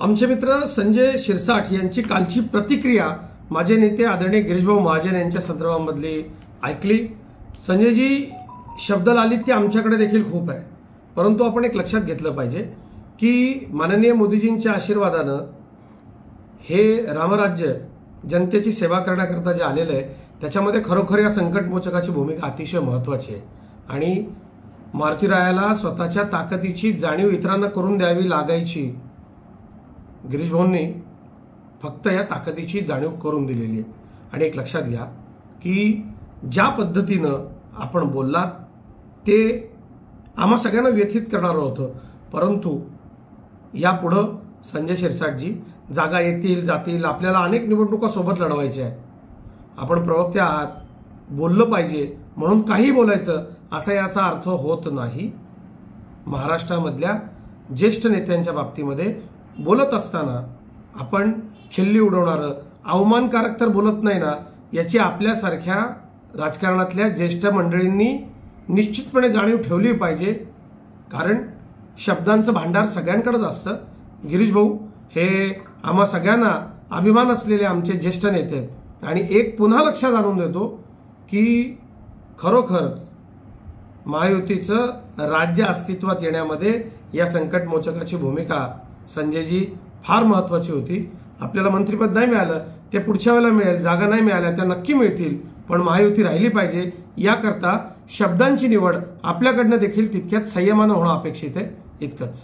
आमचे मित्र संजय शिरसाट यांची कालची प्रतिक्रिया माझे नेते आदरणीय गिरीशभाऊ महाजन यांच्या संदर्भामधली ऐकली। संजयजी, शब्दलालित्य आमच्याकडे देखील खूप आहे, परंतु आपण एक लक्षात घेतलं पाहिजे की माननीय मोदीजींच्या आशीर्वादानं हे रामराज्य जनतेची सेवा करण्याकरता जे आलेलं आहे त्याच्यामध्ये खरोखर या संकटमोचकाची भूमिका अतिशय महत्त्वाची आहे आणि मारुतीरायाला स्वतःच्या ताकदीची जाणीव इतरांना करून द्यावी लागायची। गिरीश भाऊंनी फक्त या ताकदीची जाणीव करून दिलेली आहे आणि एक लक्षात घ्या की ज्या पद्धतीनं आपण बोललात ते आम्हा सगळ्यांना व्यथित करणारं होतं, परंतु यापुढं संजय शिरसाटजी जागा येतील जातील, आपल्याला अनेक निवडणुका सोबत लढवायच्या आहेत। आपण प्रवक्ते आहात, बोललं पाहिजे म्हणून काही बोलायचं असा याचा अर्थ होत नाही। महाराष्ट्रामधल्या ज्येष्ठ नेत्यांच्या बाबतीमध्ये बोलत असताना आपण खिल्ली उडवणारं, अवमानकारक तर बोलत नाही ना, याची आपल्यासारख्या राजकारणातल्या ज्येष्ठ मंडळींनी निश्चितपणे जाणीव ठेवली पाहिजे, कारण शब्दांचं भांडार सगळ्यांकडेच असतं। गिरीश भाऊ हे आम्हा सगळ्यांना अभिमान असलेले आमचे ज्येष्ठ नेते आहेत आणि एक पुन्हा लक्षात आणून देतो की खरोखरच महायुतीचं राज्य अस्तित्वात येण्यामध्ये या संकटमोचकाची भूमिका संजयजी फार महत्वाची होती। आपल्याला मंत्रिपद नाही मिळालं ते पुढच्या वेळेला मिळेल, जागा नाही मिळाल्या त्या नक्की मिळतील, पण महायुती राहिली पाहिजे याकरता शब्दांची निवड आपल्याकडनं देखील तितक्याच संयमानं होणं अपेक्षित आहे। इतकंच।